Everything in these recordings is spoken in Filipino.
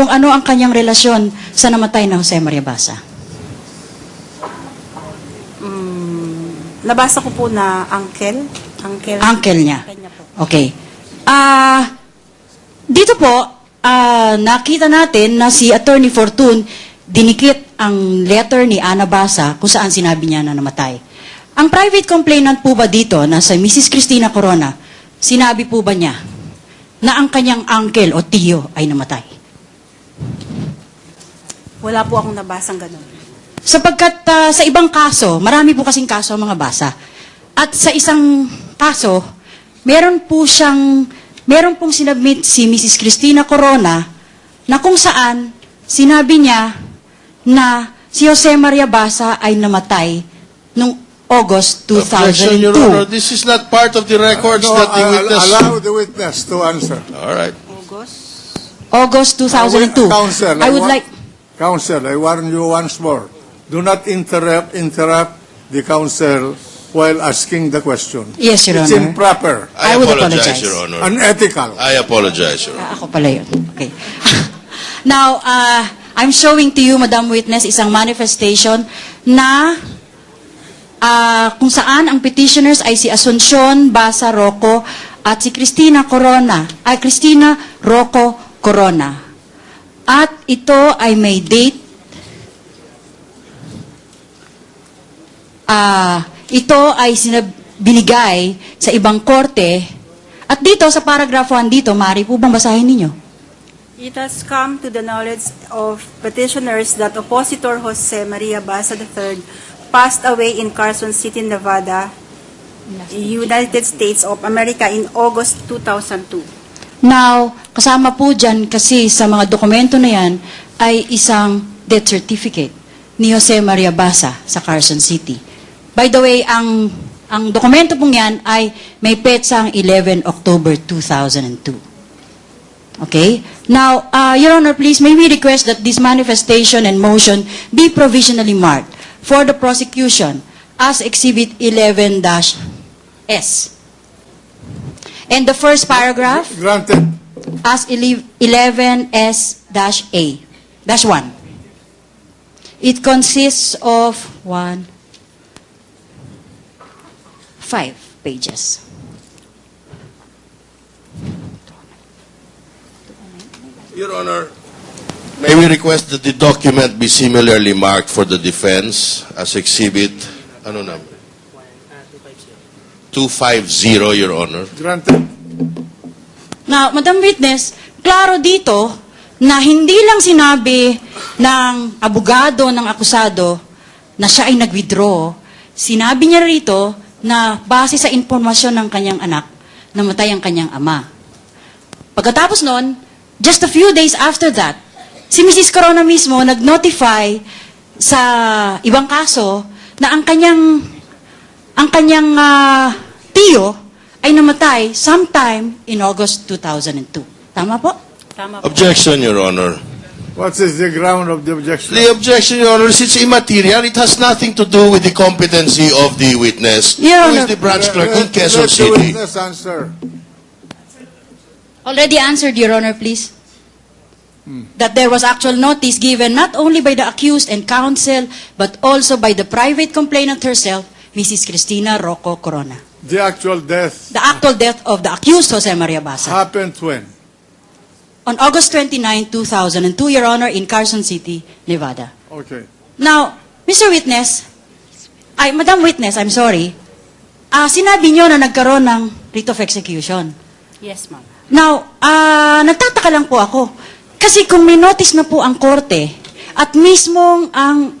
kung ano ang kanyang relasyon sa namatay na Jose Maria Basa? Nabasa ko po na uncle. Uncle niya. Uncle niya po. Okay. Dito po, nakita natin na si Attorney Fortun dinikit ang letter ni Ana Basa kung saan sinabi niya na namatay. Ang private complainant po ba dito na sa Mrs. Cristina Corona, sinabi po ba niya na ang kanyang uncle o tiyo ay namatay? Wala po akong nabasang ganun. Sapagkat sa ibang kaso, marami po kasing kaso ang mga basa. At sa isang kaso, meron pong sinabmit si Mrs. Cristina Corona na kung saan sinabi niya na si Jose Maria Basa ay namatay noong August 2002. Objection, Your Honor. This is not part of the records No, that the witness... allow the witness to answer. All right. August 2002. Counsel, I would like... Counsel, I warn you once more. Do not interrupt the counsel while asking the question. Yes, Your It's Honor. improper, I would apologize. Your Honor. unethical. I apologize, Your Honor. Ako pala yun. Okay. Now, I'm showing to you, Madam Witness, isang manifestation na kung saan ang petitioners ay si Asuncion Basa Rocco at si Cristina Rocco Corona. At ito ay may date. Ito ay binigay sa ibang korte. At dito, sa paragraph 1 dito, maaari po bang basahin ninyo? It has come to the knowledge of petitioners that oppositor Jose Maria Basa III passed away in Carson City, Nevada, United States of America in August 2002. Now, kasama po dyan kasi sa mga dokumento na yan ay isang death certificate ni Jose Maria Basa sa Carson City. By the way, ang dokumento pong yan ay may petsang 11 October 2002. Okay? Now, Your Honor, please, may we request that this manifestation and motion be provisionally marked for the prosecution as Exhibit 11-S. And the first paragraph Granted. as 11S-A, dash 1. It consists of 5 pages. Your Honor, may we request that the document be similarly marked for the defense as exhibit, ano number? 250, Your Honor. Granted. Now, Madam Witness, klaro dito na hindi lang sinabi ng abogado ng akusado na siya ay nag-withdraw. Sinabi niya rito na base sa impormasyon ng kanyang anak, namatay ang kanyang ama. Pagkatapos nun, just a few days after that, si Mrs. Corona mismo nag-notify sa ibang kaso na ang kanyang tiyo ay namatay sometime in August 2002. Tama po? Tama po. Objection, Your Honor. What is the ground of the objection? The objection, Your Honor, is it's immaterial. It has nothing to do with the competency of the witness, Your who is Honor. the branch clerk in Let Quezon the City. witness answer. Already answered, Your Honor, please. That there was actual notice given not only by the accused and counsel, but also by the private complainant herself, Mrs. Cristina Rocco Corona. The actual death The actual death of the accused, Jose Maria Basa, happened when? on August 29, 2002, Your Honor, in Carson City, Nevada. Okay. Now, Mr. Witness, Madam Witness, I'm sorry, sinabi niyo na nagkaroon ng writ of execution. Yes, ma'am. Now, nagtataka lang po ako. Kasi kung may notice na po ang korte at mismong ang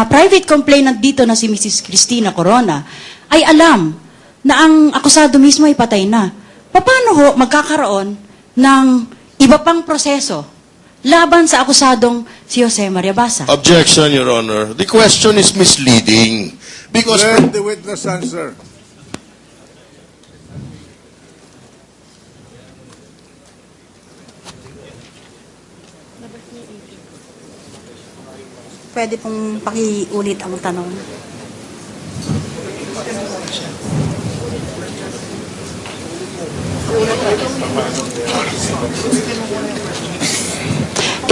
private complainant dito na si Mrs. Cristina Corona ay alam na ang akusado mismo ay patay na, paano ho magkakaroon ng iba pang proseso laban sa akusadong si Jose Maria Basa? Objection, Your Honor. The question is misleading because Let the witness answer. Pwede pong pakiulit ang tanong.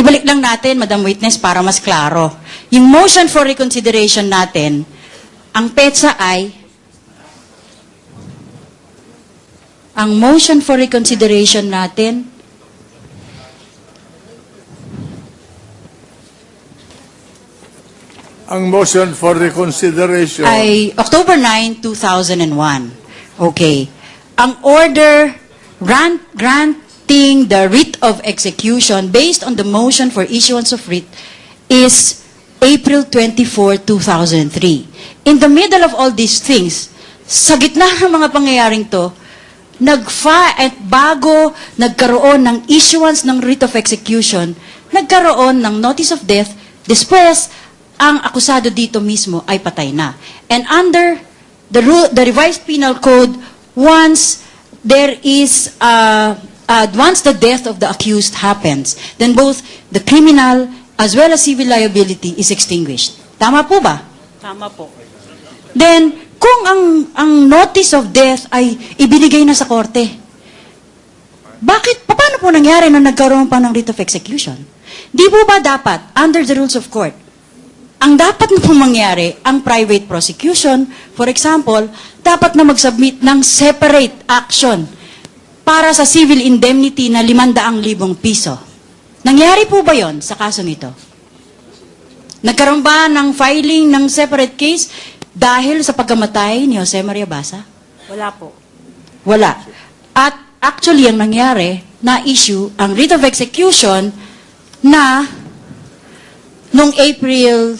Ibalik lang natin, Madam Witness, para mas klaro. Yung motion for reconsideration natin, ang petsa ay, ang motion for reconsideration natin, Ang motion for reconsideration. ay October 9, 2001. Okay. Ang order granting the writ of execution based on the motion for issuance of writ is April 24, 2003. In the middle of all these things, sa gitna ng mga pangyayaring to, at bago nagkaroon ng issuance ng writ of execution, nagkaroon ng notice of death, después, ang akusado dito mismo ay patay na. And under the revised penal code, once there is, once the death of the accused happens, then both the criminal as well as civil liability is extinguished. Tama po ba? Tama po. Then, kung ang notice of death ay ibinigay na sa korte, paano po nangyari na nagkaroon pa ng writ of execution? Di po ba dapat, under the rules of court, ang dapat na pong mangyari, ang private prosecution, for example, dapat na mag-submit ng separate action para sa civil indemnity na 500,000 piso. Nangyari po ba yon sa kasong ito? Nagkaroon ba ng filing ng separate case dahil sa pagkamatay ni Jose Maria Basa? Wala po. Wala. At actually, ang nangyari, na-issue ang writ of execution na nung April,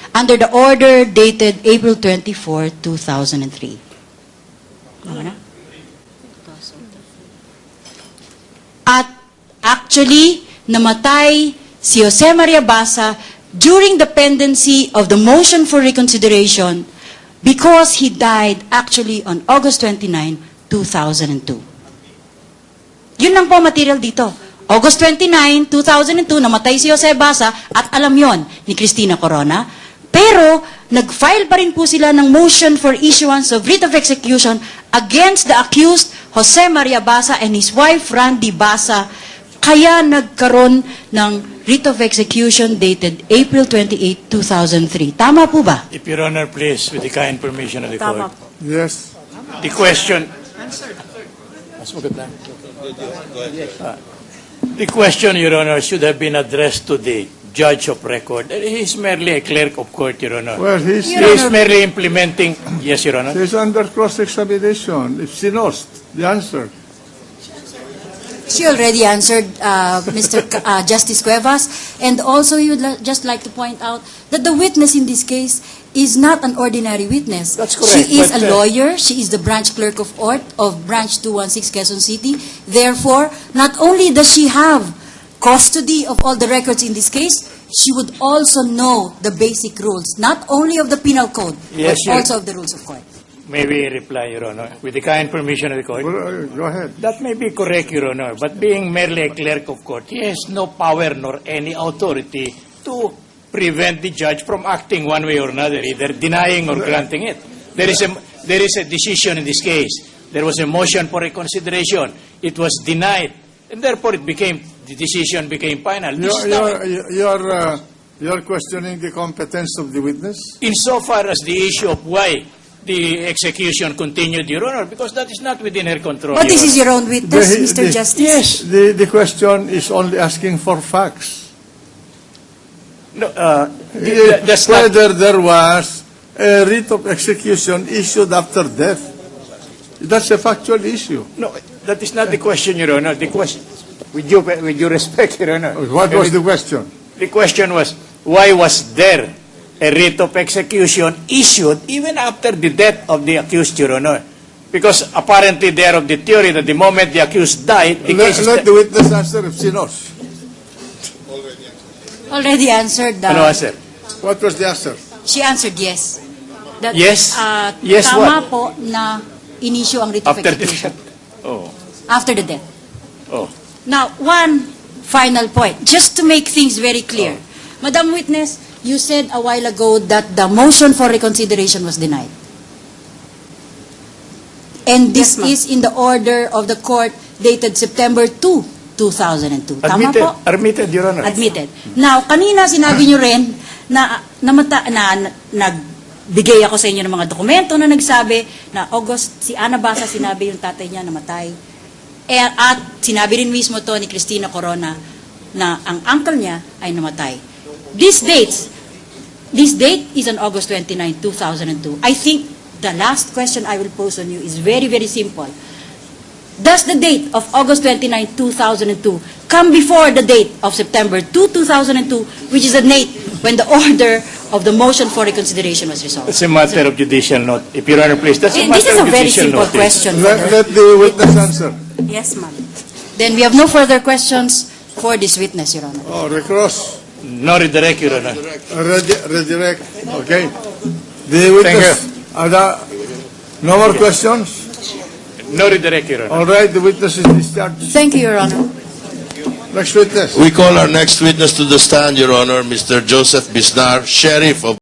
under the order dated April 24, 2003. Tama na? At actually, namatay si Jose Maria Basa during the pendency of the motion for reconsideration because he died actually on August 29, 2002. Yun lang po material dito. August 29, 2002, namatay si Jose Basa at alam yon ni Cristina Corona. Pero, nag-file pa rin po sila ng motion for issuance of writ of execution against the accused Jose Maria Basa and his wife Randy Basa. Kaya nagkaroon ng writ of execution dated April 28, 2003. Tama po ba? If Your Honor, please, with the kind permission of the Tama court. po. Yes. The question... Mas maganda. The question, Your Honor, should have been addressed to the judge of record. He is merely a clerk of court, Your Honor. Well, He he's, is merely implementing... Yes, Your Honor. he's under cross-examination. If she knows the answer. She already answered, Mr. Justice Cuevas, and also you would just like to point out that the witness in this case is not an ordinary witness. That's correct, She is but, a lawyer. She is the branch clerk of ORT of Branch 216 Quezon City. Therefore, not only does she have custody of all the records in this case, she would also know the basic rules, not only of the penal code, Yes, but Your- also of the rules of court. May we reply, Your Honor, with the kind permission of the court? Go ahead. That may be correct, Your Honor, but being merely a clerk of court, he has no power nor any authority to prevent the judge from acting one way or another, either denying or granting it. There is a decision in this case. There was a motion for reconsideration. It was denied, and therefore the decision became final. This is not- You're questioning the competence of the witness? insofar as the issue of why the execution continued, Your Honor, because that is not within her control. But this Your is your own witness, Mr. The- Justice. Yes. The question is only asking for facts. No, that's not... Whether there was a writ of execution issued after death. That's a factual issue. No, that is not the question, Your Honor. The question, with due respect, Your Honor. What was the question? The question was, why was there a writ of execution issued even after the death of the accused, Your Honor? Because apparently they are of the theory that the moment the accused died, the case is... Let the witness answer if she knows. Already answered. Ano, sir? What was the answer? She answered yes. That, Yes? Yes, tama what? po na in-issue ang writ of After the execution. death. Oh, After the death. oh. Now, one final point, just to make things very clear. Madam Witness, you said a while ago that the motion for reconsideration was denied. And this Yes, ma'am. is in the order of the court dated September 2, 2002. Tama Admitted, po? admitted, Your Honor. Admitted. Now, kanina sinabi nyo rin na nagbigay ako sa inyo ng mga dokumento na nagsabi na August, si Ana Basa sinabi yung tatay niya namatay. At sinabi rin mismo to ni Cristina Corona na ang uncle niya ay namatay. This date is on August 29, 2002. I think the last question I will pose on you is very, very simple. Does the date of August 29, 2002 come before the date of September 2, 2002, which is the date when the order of the motion for reconsideration was resolved? It's a matter of judicial note. If Your Honor, please, that's a This matter is of a very judicial simple notice. question. Let the witness answer. Yes, ma'am. Then we have no further questions for this witness, Your Honor. Oh, recross. No redirect, Your Honor. Redirect. Okay. The witness. Are there no more questions? No redirect, Your Honor. All right, the witness is discharged. Thank you, Your Honor. Next witness. We call our next witness to the stand, Your Honor, Mr. Joseph Bisnar, Sheriff of